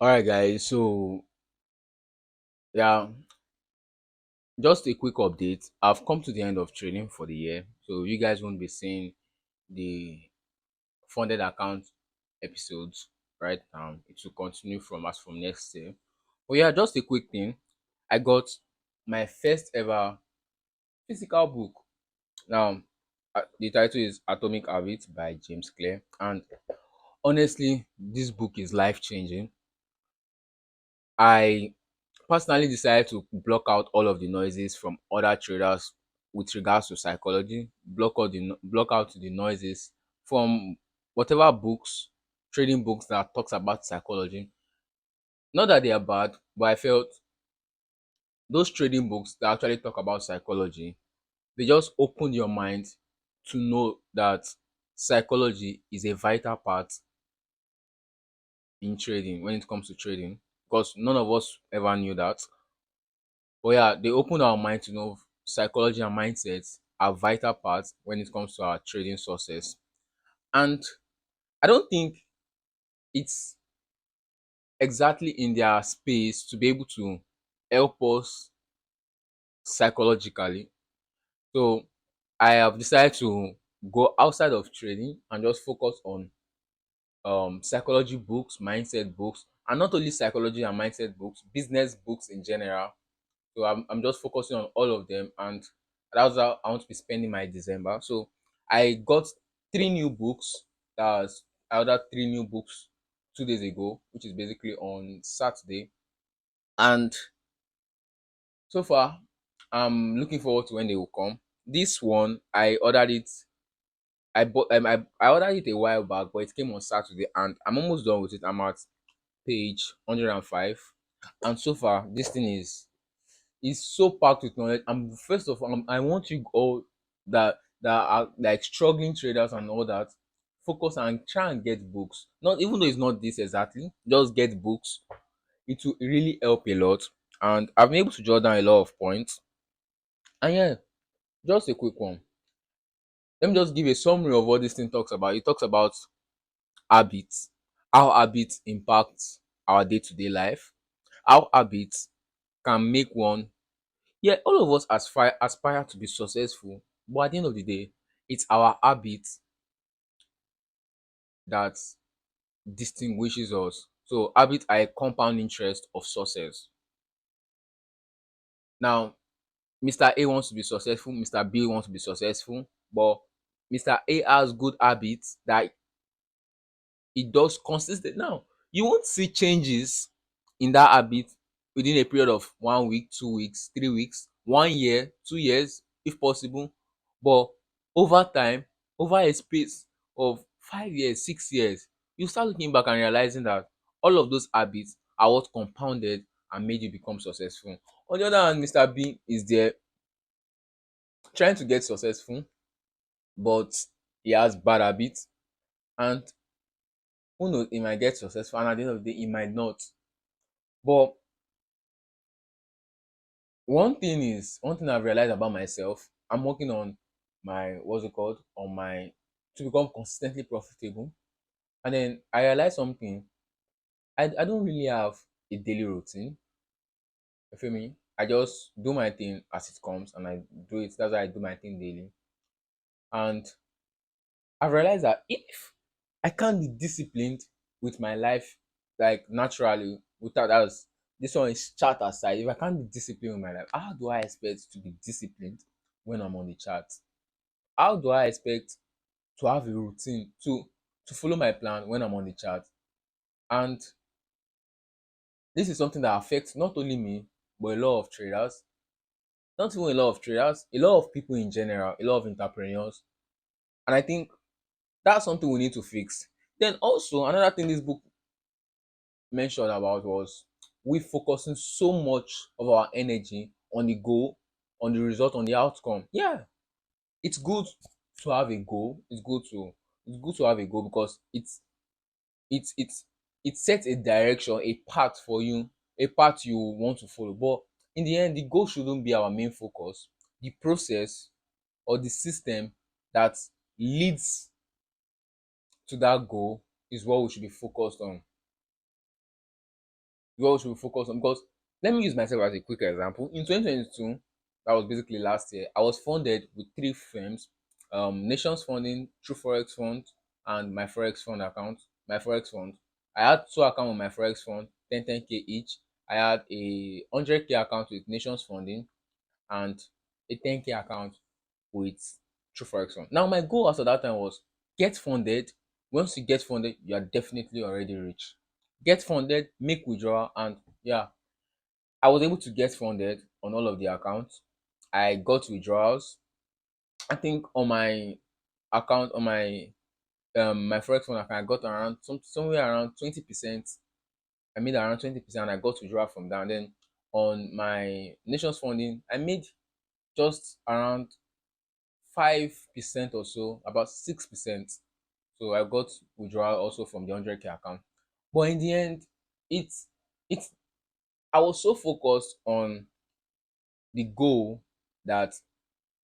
All right, guys. So, yeah, just a quick update. I've come to the end of trading for the year. So, you guys won't be seeing the funded account episodes right now. It will continue from next year. But yeah, just a quick thing. I got my first ever physical book. Now, the title is Atomic Habits by James Clear. And honestly, this book is life changing. I personally decided to block out all of the noises from other traders with regards to psychology, block out the noises from whatever books, trading books that talks about psychology. Not that they are bad, but I felt those trading books that actually talk about psychology, they just open your mind to know that psychology is a vital part in trading when it comes to trading, because none of us ever knew that. But yeah, they open our mind to know psychology and mindsets are vital parts when it comes to our trading success. And I don't think it's exactly in their space to be able to help us psychologically. So I have decided to go outside of trading and just focus on psychology books, mindset books, and not only psychology and mindset books, business books in general. So I'm just focusing on all of them, and that's how I want to be spending my December. So I got three new books. That's I ordered three new books 2 days ago, which is basically on Saturday. And so far, I'm looking forward to when they will come. This one I ordered it. I ordered it a while back, but it came on Saturday, and I'm almost done with it. I'm at page 105, and so far this thing is so packed with knowledge. And first of all, I want you all that are like struggling traders and all that, focus and try and get books. Not even though it's not this exactly, just get books. It will really help a lot. And I've been able to jot down a lot of points. And yeah, just a quick one. Let me just give a summary of what this thing talks about. It talks about habits, how habits impact our day-to-day life, how habits can make one. Yeah, all of us aspire to be successful, but at the end of the day, it's our habits that distinguishes us. So habits are a compound interest of success. Now, Mr. A wants to be successful, Mr. B wants to be successful, but Mr. A has good habits that it does consistent. Now, you won't see changes in that habit within a period of 1 week, 2 weeks, 3 weeks, 1 year, 2 years, if possible. But over time, over a space of 5 years, 6 years, you start looking back and realizing that all of those habits are what compounded and made you become successful. On the other hand, Mr. B is there trying to get successful, but he has bad habits, and who knows, he might get successful, and at the end of the day, he might not. But one thing I've realized about myself, I'm working on my what's it called? On my to become consistently profitable. And then I realized something. I don't really have a daily routine. You feel me? I just do my thing as it comes and I do it. That's why I do my thing daily. And I've realized that if I can't be disciplined with my life like naturally without us, this one is chart aside. If I can't be disciplined with my life, how do I expect to be disciplined when I'm on the chart? How do I expect to have a routine to follow my plan when I'm on the chart? And this is something that affects not only me but a lot of traders. Not even a lot of traders, a lot of people in general, a lot of entrepreneurs. And I think that's something we need to fix. Then also another thing this book mentioned about was we focusing so much of our energy on the goal, on the result, on the outcome. Yeah, it's good to have a goal. It's good to have a goal because it's it's it sets a direction, a path for you, a path you want to follow. But in the end, the goal shouldn't be our main focus. The process or the system that leads to that goal is what we should be focused on. What should we focus on? Because let me use myself as a quick example. In 2022, that was basically last year, I was funded with three firms, Nations Funding, True Forex Fund, and my Forex Fund account. My Forex Fund. I had two accounts on my Forex Fund, 10k each. I had a 100k account with Nations Funding and a 10k account with True Forex Fund. Now, my goal after that time was get funded. Once you get funded, you are definitely already rich. Get funded, make withdrawal, and yeah, I was able to get funded on all of the accounts. I got withdrawals. I think on my account, on my Forex Fund account, I got around somewhere around 20%. I made around 20%. I got withdrawal from that. And then on my Nations Funding, I made just around 5% or so, about 6%. So I got withdrawal also from the 100k account. But in the end, it's it's I was so focused on the goal that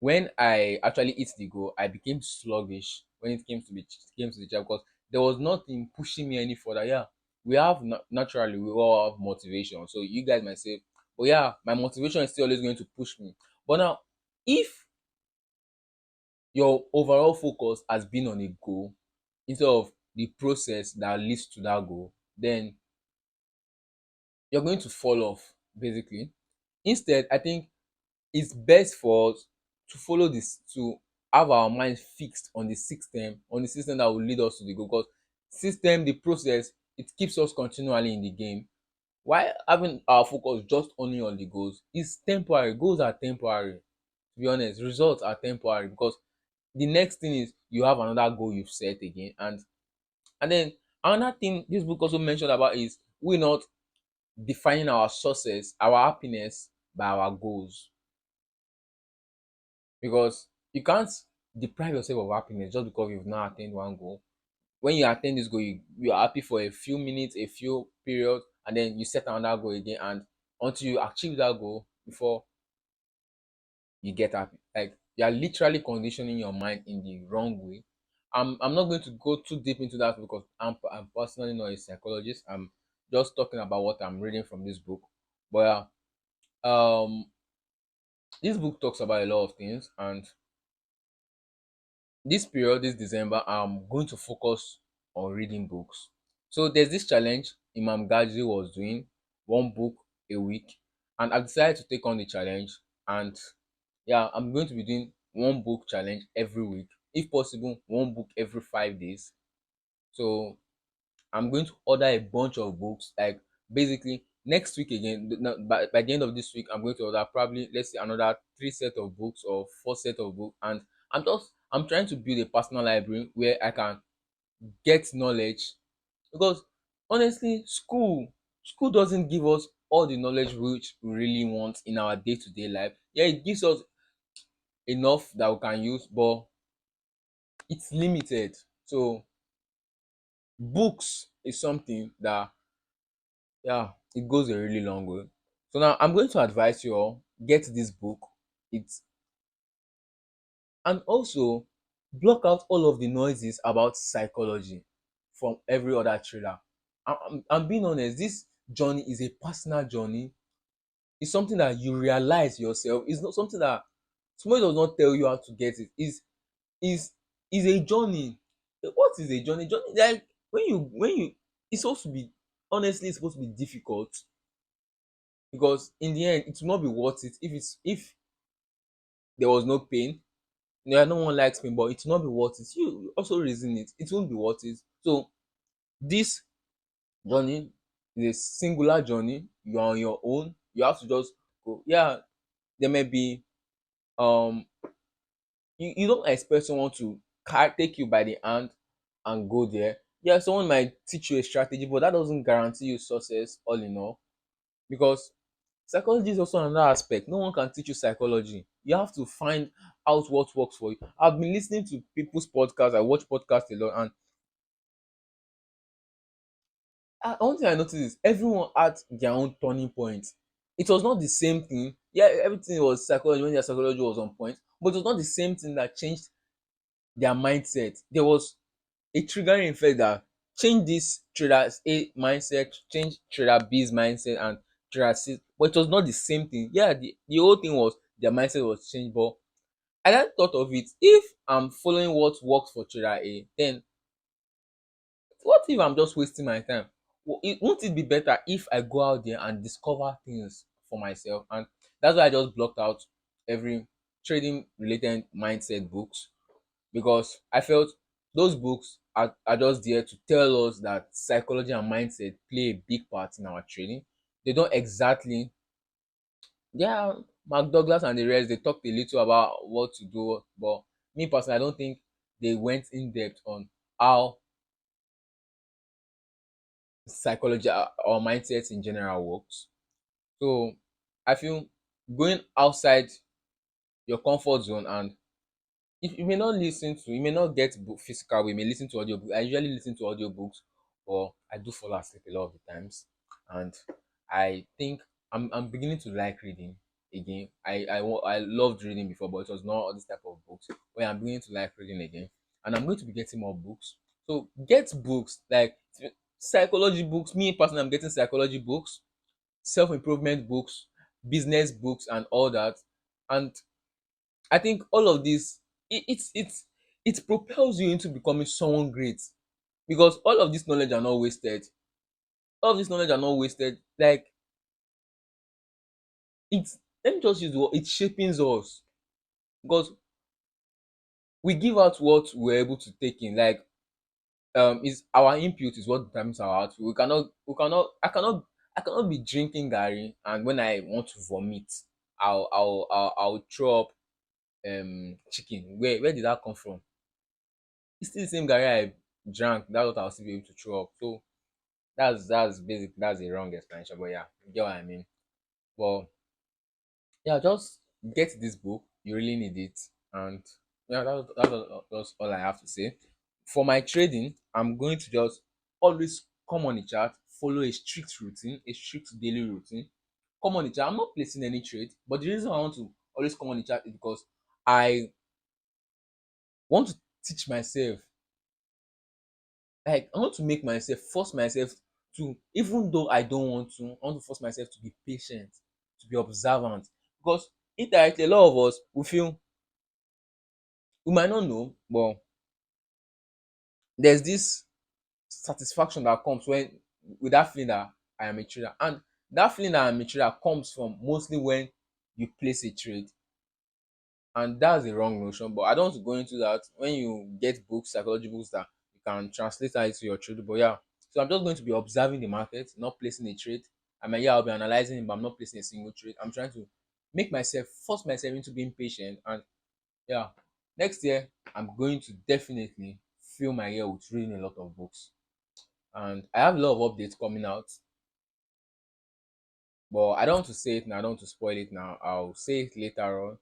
when I actually hit the goal, I became sluggish when it came to the job because there was nothing pushing me any further. Yeah, we have naturally we all have motivation. So you guys might say, "Oh yeah, my motivation is still always going to push me." But now, if your overall focus has been on a goal instead of the process that leads to that goal, then you're going to fall off basically. Instead, I think it's best for us to follow this, to have our mind fixed on the system that will lead us to the goal. Because system, the process, it keeps us continually in the game. While having our focus just only on the goals is temporary. Goals are temporary. To be honest, results are temporary because the next thing is you have another goal you've set again. And then another thing this book also mentioned about is we not defining our success, our happiness by our goals. Because you can't deprive yourself of happiness just because you've not attained one goal. When you attain this goal, you are happy for a few minutes, a few periods, and then you set another goal again. And until you achieve that goal before you get happy, like you are literally conditioning your mind in the wrong way. I'm not going to go too deep into that because I'm personally not a psychologist. I'm just talking about what I'm reading from this book. But this book talks about a lot of things, and this period, this December, I'm going to focus on reading books. So there's this challenge Imam Gazi was doing, one book a week, and I decided to take on the challenge. And yeah, I'm going to be doing one book challenge every week, if possible, one book every 5 days. So I'm going to order a bunch of books. Like basically next week again, by the end of this week, I'm going to order probably let's say another three set of books or four set of books, and I'm trying to build a personal library where I can get knowledge because honestly, school doesn't give us all the knowledge which we really want in our day-to-day life. Yeah, it gives us enough that we can use, but it's limited. So books is something that yeah, it goes a really long way. So now I'm going to advise you all get this book. It's and also block out all of the noises about psychology from every other trader. I'm being honest, this journey is a personal journey. It's something that you realize yourself. It's not something that somebody does not tell you how to get it. Is is a journey. What is a journey? Journey like when you it's supposed to be honestly it's supposed to be difficult because in the end it will not be worth it if there was no pain. Yeah, no one likes pain, but it will not be worth it. You also reason it won't be worth it. So this journey is a singular journey. You are on your own. You have to just go. Yeah, there may be um you don't expect someone to take you by the hand and go there. Yeah, someone might teach you a strategy, but that doesn't guarantee you success all in all. Because psychology is also another aspect. No one can teach you psychology. You have to find out what works for you. I've been listening to people's podcasts. I watch podcasts a lot, and one thing I noticed is everyone had their own turning point. It was not the same thing. Yeah, everything was psychology when their psychology was on point, but it was not the same thing that changed their mindset. There was a triggering effect that change this trader A mindset, change trader B's mindset and trader C, but it was not the same thing. Yeah, the whole thing was their mindset was changed, but I then thought of it, if I'm following what works for trader A, then what if I'm just wasting my time? Won't it be better if I go out there and discover things for myself? And that's why I just blocked out every trading related mindset books, because I felt those books are just there to tell us that psychology and mindset play a big part in our trading. They don't exactly, yeah, Mark Douglas and the rest, they talked a little about what to do, but me personally, I don't think they went in depth on how psychology or mindset in general works. So I feel going outside your comfort zone, and if you may not listen to, you may not get book physical, we may listen to audio. I usually listen to audiobooks, but I do fall asleep a lot of the times. And I think I'm beginning to like reading again. I loved reading before, but it was not all this type of books. Where I'm beginning to like reading again, and I'm going to be getting more books. So get books like psychology books. Me personally, I'm getting psychology books, self improvement books, business books, and all that. And I think all of this, it propels you into becoming someone great, because all of this knowledge are not wasted. All of this knowledge are not wasted. Like, it, let me just use the word, it shapings us, because we give out what we're able to take in. Like, is our input is what determines our output. I cannot be drinking Gary, and when I want to vomit, I'll throw up chicken. Where did that come from? It's still the same Gary I drank. That's what I'll still be able to throw up. So that's basic. That's a wrong explanation, but yeah, you get what I mean. But yeah, just get this book. You really need it, and yeah, that's all I have to say. For my trading, I'm going to just always come on the chart, follow a strict routine, a strict daily routine. Come on the chart. I'm not placing any trade, but the reason I want to always come on the chart is because I want to teach myself. Like, I want to make myself, force myself to, even though I don't want to, I want to force myself to be patient, to be observant. Because indirectly, a lot of us, we feel, we might not know, but there's this satisfaction that comes when, with that feeling that I am a trader. And that feeling that I'm a trader comes from mostly when you place a trade. And that's a wrong notion, but I don't want to go into that. When you get books, psychology books, that you can translate that into your trade. But yeah, so I'm just going to be observing the market, not placing a trade. I mean, yeah, I'll be analyzing it, but I'm not placing a single trade. I'm trying to make myself, force myself into being patient. And yeah, next year I'm going to definitely fill my year with reading a lot of books. And I have a lot of updates coming out, but I don't want to say it now. I don't want to spoil it now. I'll say it later on,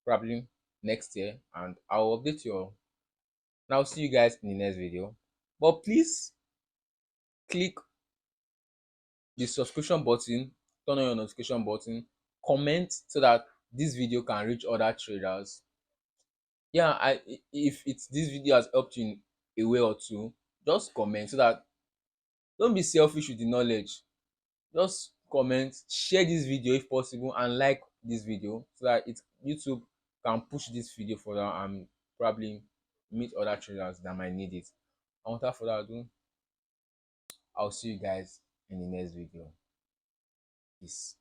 probably next year, and I'll update you all. And I'll see you guys in the next video. But please click the subscription button, turn on your notification button, comment so that this video can reach other traders. Yeah, if it's this video has helped you in a way or two, just comment so that, don't be selfish with the knowledge. Just comment, share this video if possible, and like this video so that it YouTube can push this video further and probably meet other traders that might need it. And without further ado, I'll see you guys in the next video. Peace.